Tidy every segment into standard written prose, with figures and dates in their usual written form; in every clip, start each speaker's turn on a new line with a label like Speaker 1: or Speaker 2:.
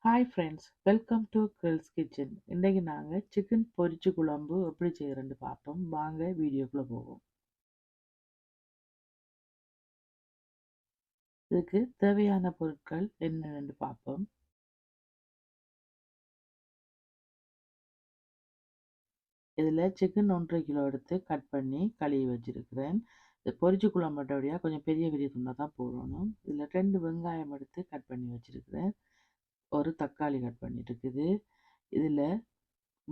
Speaker 1: Hi friends, welcome to grills kitchen. இன்றைக்கு நாங்கள் chicken பொரிச்சு குழம்பு எப்படி செய்கிறேன்னு பார்ப்போம். வாங்க வீடியோக்குள்ளே போவோம். இதுக்கு தேவையான பொருட்கள் என்னென்னு பார்ப்போம். இதில் சிக்கன் 1.5 கிலோ எடுத்து கட் பண்ணி கழுவி வச்சிருக்கிறேன். இது பொரிச்சு குழம்புடைய கொஞ்சம் பெரிய பெரிய துண்டை தான் போடணும். இதில் 2 வெங்காயம் எடுத்து கட் பண்ணி வச்சிருக்கிறேன். ஒரு தக்காளி கட் பண்ணிட்டு இருக்குது. இதில்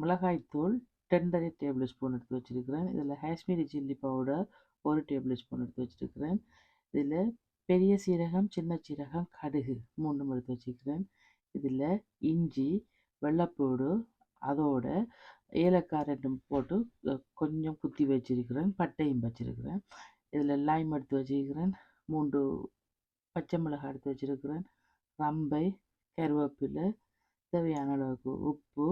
Speaker 1: மிளகாய்த்தூள் 2.5 டேபிள் ஸ்பூன் எடுத்து வச்சிருக்கிறேன். இதில் Kashmiri chilli powder 1 table spoon எடுத்து வச்சிருக்கிறேன். இதில் பெரிய சீரகம், சின்ன சீரகம், கடுகு 3 எடுத்து வச்சிருக்கிறேன். இதில் இஞ்சி, வெள்ளைப்பூடு, அதோட ஏலக்காய் 2 போட்டு கொஞ்சம் குத்தி வச்சிருக்கிறேன். பட்டையும் வச்சிருக்கிறேன். இதில் லைம் எடுத்து வச்சிருக்கிறேன். 3 பச்சை மிளகாய் எடுத்து வச்சிருக்கிறேன். ரம்பை, கருவேப்பிலை, தேவையான அளவுக்கு உப்பு.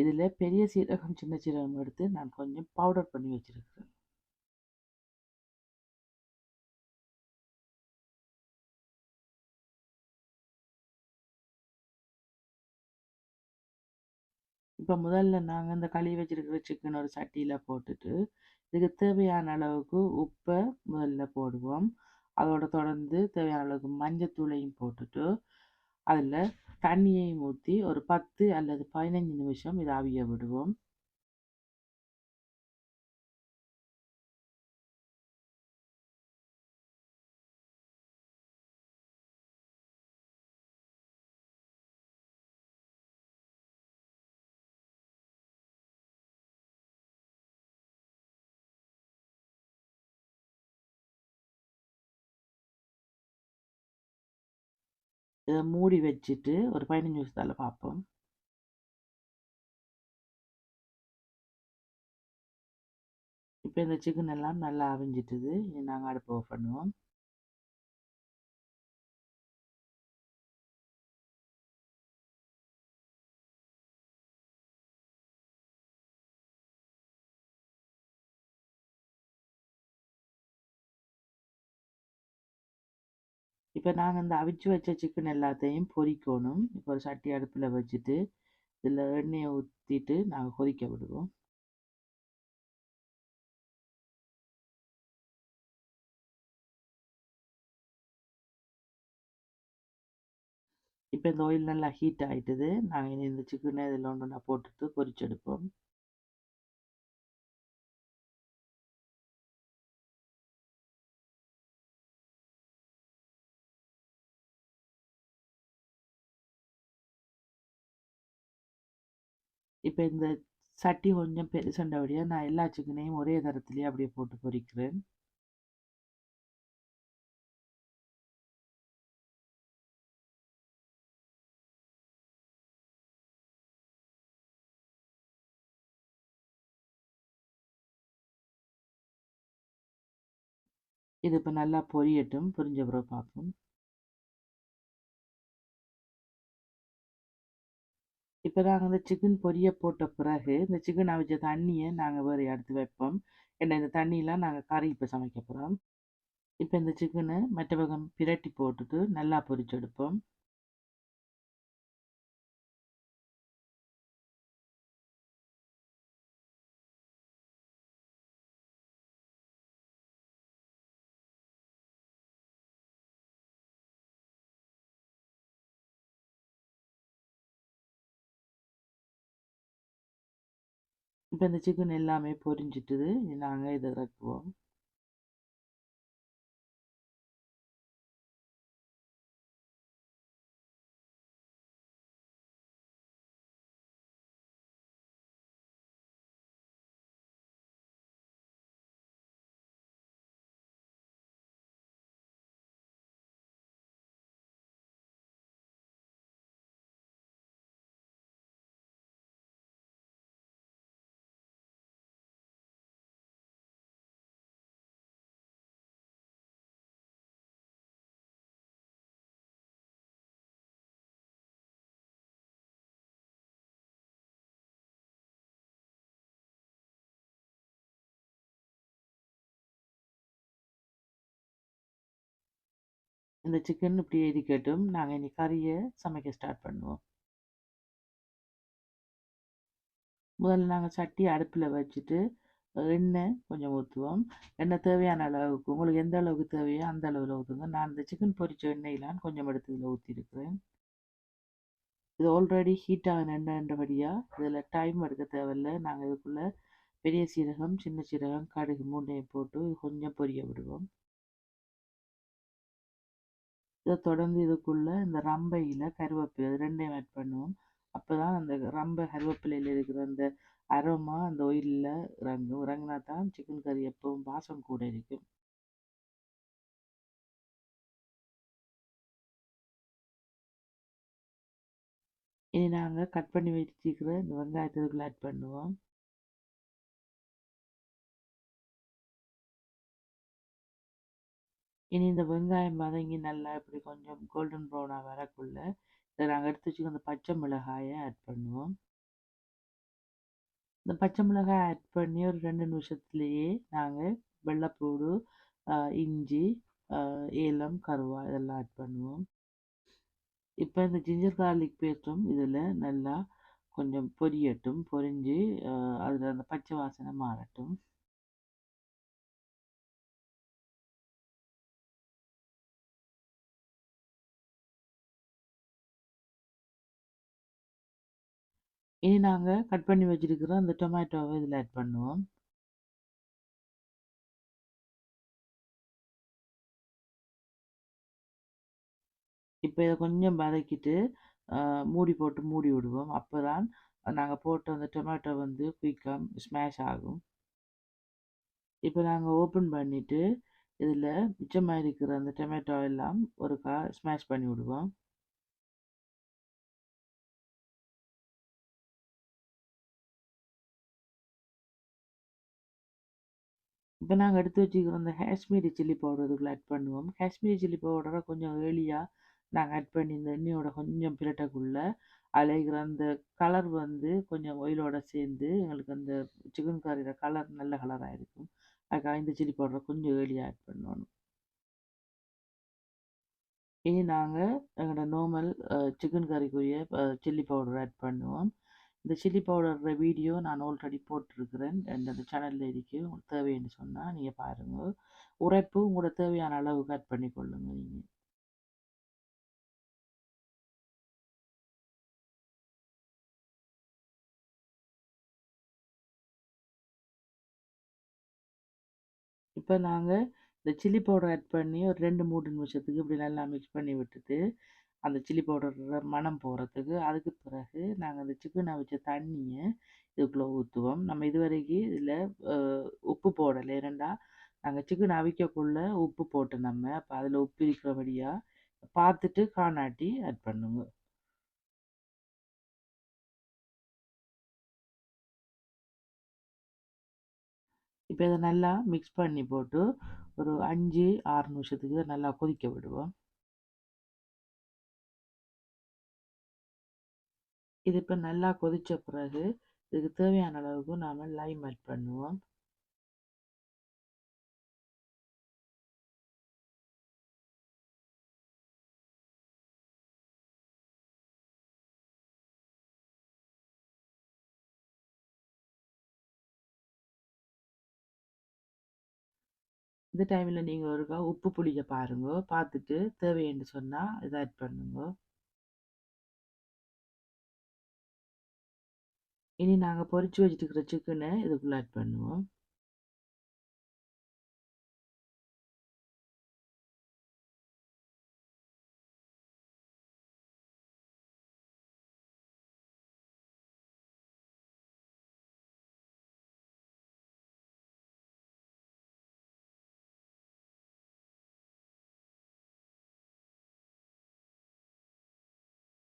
Speaker 1: இதில் பெரிய சீரகம், சின்ன சீரகம் எடுத்து நான் கொஞ்சம் பவுடர் பண்ணி வச்சிருக்கிறேன். இப்போ முதல்ல நாங்கள் இந்த கழுவி வச்சிருக்கிற சிக்கன் ஒரு சட்டியில் போட்டுட்டு இதுக்கு தேவையான அளவுக்கு உப்பை முதல்ல போடுவோம். அதோட தொடர்ந்து தேவையான அளவுக்கு மஞ்சத்தூளையும் போட்டுட்டு அதில் தண்ணியையும் ஊற்றி ஒரு 10 அல்லது 15 நிமிஷம் இதை அவிய விடுவோம். இதை மூடி வச்சுட்டு ஒரு 15 நிமிஷத்தால் பார்ப்போம். இப்போ இந்த சிக்கன் எல்லாம் நல்லா அவிஞ்சிட்டுது. இனி நாங்கள் அடுப்பு ஆஃப் பண்ணுவோம். இப்போ நாங்கள் இந்த அவிச்சு வச்ச சிக்கன் எல்லாத்தையும் பொரிக்கணும். இப்போ ஒரு சட்டி அடுப்பில் வச்சுட்டு இதில் எண்ணெயை ஊற்றிட்டு நாங்கள் கொதிக்க விடுவோம். இப்போ இந்த ஆயில் நல்லா ஹீட் ஆகிட்டுது. நாங்கள் இனி இந்த சிக்கனை இதில் ஒன்று போட்டுட்டு பொரிச்செடுப்போம். இப்போ இந்த சட்டி கொஞ்சம் பெருசண்டபடியாக நான் எல்லா சிக்கனையும் ஒரே தரத்துலேயே அப்படியே போட்டு பொரிக்கிறேன். இது இப்போ நல்லா பொரியட்டும். பொரிஞ்ச பிறகு பார்ப்போம். இப்போ நாங்கள் இந்த சிக்கன் பொரிய போட்ட பிறகு இந்த சிக்கன் அவிச்ச தண்ணியை நாங்கள் வேறு எடுத்து வைப்போம். ஏன்னா இந்த தண்ணியெலாம் நாங்கள் கறி இப்போ சமைக்க போகிறோம். இப்போ இந்த சிக்கனை மற்ற பக்கம் பிரட்டி போட்டுட்டு நல்லா பொரிச்செடுப்போம். இப்போ இந்த சிக்கன் எல்லாமே பொரிஞ்சிட்டுது. நாங்கள் இதை இறக்குவோம். இந்த சிக்கன் இப்படியே இருக்கட்டும். நாங்கள் இனி கறியை சமைக்க ஸ்டார்ட் பண்ணுவோம். முதல்ல நாங்க சட்டி அடுப்புல வச்சுட்டு, எண்ணெய் கொஞ்சம் ஊத்துவோம். எண்ணெய் தேவையான அளவுக்கு உங்களுக்கு எந்த அளவுக்கு தேவையோ அந்த அளவுல ஊத்துங்க. நான் இந்த சிக்கன் பொரிச்ச எண்ணெயெல்லாம் கொஞ்சம் எடுத்து இதுல ஊத்தியிருக்கிறேன். இது ஆல்ரெடி ஹீட் ஆன எண்ணெய்ன்றபடியா, இதுல டைம் எடுக்க தேவையில்ல. நாங்க இதுக்குள்ள பெரிய சீரகம், சின்ன சீரகம், கடுகு 3யும் போட்டு கொஞ்சம் பொரிய விடுவோம். இத தொடர்ந்து இதுக்குள்ள இந்த ரம்பையில கருவேப்பிலை இது 2யும் ஆட் பண்ணுவோம். அப்பதான் அந்த ரம்பை கருவேப்பிலையில இருக்கிற அந்த அரோமா அந்த ஆயில்ல இறங்கும். இறங்குனா தான் சிக்கன் கறி எப்பவும் வாசம் கூட இருக்கும். இனி நாங்க கட் பண்ணி வச்சிருக்கிற இந்த வெங்காயத்தை இதுக்குள்ள ஆட் பண்ணுவோம். இனி இந்த வெங்காயம் வதங்கி நல்லா இப்படி கொஞ்சம் கோல்டன் ப்ரௌனா வரக்குள்ள இதை நாங்கள் எடுத்து வச்சுக்க அந்த பச்சை மிளகாயை ஆட் பண்ணுவோம். இந்த பச்சை மிளகாய் ஆட் பண்ணி ஒரு 2 நிமிஷத்துலேயே நாங்கள் வெள்ளைப்பூடு, இஞ்சி, ஏலம், கருவா இதெல்லாம் ஆட் பண்ணுவோம். இப்போ இந்த ஜிஞ்சர் கார்லிக் பேஸ்ட்டும் இதில் நல்லா கொஞ்சம் பொரியட்டும். பொரிஞ்சு அதில் அந்த பச்சை வாசனை மாறட்டும். இனி நாங்கள் கட் பண்ணி வச்சிருக்கிற அந்த டொமேட்டோவை இதில் ஆட் பண்ணுவோம். இப்போ இதை கொஞ்சம் வதக்கிட்டு மூடி போட்டு மூடி விடுவோம். அப்போ தான் நாங்கள் போட்ட அந்த டொமேட்டோ வந்து குயிக்காக ஸ்மாஷ் ஆகும். இப்போ நாங்கள் ஓப்பன் பண்ணிவிட்டு இதில் மிச்சமாக இருக்கிற அந்த டொமேட்டோ எல்லாம் ஒருக்கா ஸ்மாஷ் பண்ணி விடுவோம். இப்போ நாங்கள் எடுத்து வச்சுக்கிற அந்த காஷ்மீரி சில்லி பவுடர் இதுக்குள்ள ஆட் பண்ணுவோம். காஷ்மீரி சில்லி பவுடரை கொஞ்சம் ஏர்லியாக நாங்கள் ஆட் பண்ணி இந்த எண்ணெயோட கொஞ்சம் பிரட்டக்குள்ள அலைகிற அந்த கலர் வந்து கொஞ்சம் ஒயிலோட சேர்ந்து எங்களுக்கு அந்த சிக்கன் கறியோட கலர் நல்ல கலராக இருக்கும். அதுக்காக இந்த சில்லி பவுடரை கொஞ்சம் ஏர்லியாக ஆட் பண்ணணும். இனி நாங்கள் எங்களோட நார்மல் சிக்கன் கறிக்குரிய சில்லி பவுடர் ஆட் பண்ணுவோம். இந்த சில்லி பவுடர் வீடியோ நான் ஆல்ரெடி போட்டிருக்கிறேன். அந்த சேனலில் இருக்கு. உங்களுக்கு தேவைன்னு சொன்னால் நீங்கள் பாருங்கள். உரைப்பு உங்களோட தேவையான அளவுக்கு ஆட் பண்ணி கொள்ளுங்க நீங்கள். இப்போ நாங்கள் இந்த சில்லி பவுடர் ஆட் பண்ணி ஒரு 2-3 நிமிஷத்துக்கு இப்படி நல்லா மிக்ஸ் பண்ணி விட்டுட்டு அந்த சில்லி பவுடர் மணம் போகிறதுக்கு அதுக்கு பிறகு நாங்கள் அந்த சிக்கனை வச்ச தண்ணியை இதுக்குள்ளே ஊற்றுவோம். நம்ம இதுவரைக்கும் இதில் உப்பு போடலை. ஏனெண்டா நாங்கள் சிக்கன் அவிக்கக்குள்ள உப்பு போட்டு நம்ம அப்போ அதில் உப்பு இருக்கிறபடியாக பார்த்துட்டு காணாட்டி ஆட் பண்ணுங்க. இப்போ இதை நல்லா மிக்ஸ் பண்ணி போட்டு ஒரு 5-6 நிமிஷத்துக்கு இதை நல்லா கொதிக்க விடுவோம். இது இப்போ நல்லா கொதித்த பிறகு இதுக்கு தேவையான அளவுக்கு நாம் லைம் ஆட் பண்ணுவோம். இந்த டைமில் நீங்கள் ஒருக்கா உப்பு புளிக்க பாருங்க. பார்த்துட்டு தேவைன்னு சொன்னால் இதை ஆட் பண்ணுங்க. இனி நாங்கள் பொரிச்சு வச்சுருக்கிற சிக்கனை இதுக்குள்ளே ஆட் பண்ணுவோம்.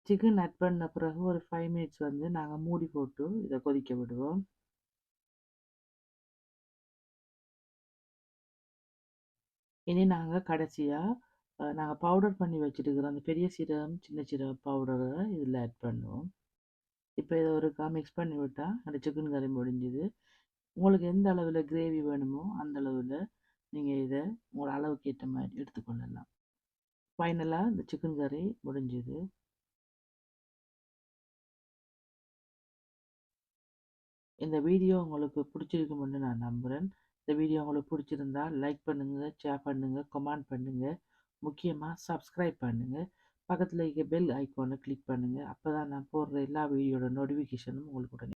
Speaker 1: சிக்கன் ஆட் பண்ண பிறகு ஒரு 5 மினிட்ஸ் வந்து நாங்கள் மூடி போட்டு இதை கொதிக்க விடுவோம். இனி நாங்கள் கடைசியாக நாங்கள் பவுடர் பண்ணி வச்சுருக்கிற அந்த பெரிய சீரகம், சின்ன சீரகம் பவுடரை இதில் ஆட் பண்ணுவோம். இப்போ இதை ஒருக்கா மிக்ஸ் பண்ணி விட்டால் அந்த சிக்கன் கறி முடிஞ்சுது. உங்களுக்கு எந்த அளவில் கிரேவி வேணுமோ அந்த அளவில் நீங்கள் இதை உங்களோட அளவுக்கு ஏற்ற மாதிரி எடுத்துக்கொள்ளலாம். ஃபைனலாக இந்த சிக்கன் கறி முடிஞ்சுது. இந்த வீடியோ உங்களுக்கு பிடிச்சிருக்கும்னு நான் நம்புறேன். இந்த வீடியோ உங்களுக்கு பிடிச்சிருந்தா லைக் பண்ணுங்க, ஷேர் பண்ணுங்க, கமெண்ட் பண்ணுங்க. முக்கியமா சப்ஸ்கிரைப் பண்ணுங்க. பக்கத்துல இருக்க பெல் ஐகானை கிளிக் பண்ணுங்க. அப்பதான் நான் போடுற எல்லா வீடியோட நோட்டிஃபிகேஷனும் உங்களுக்கு உடனே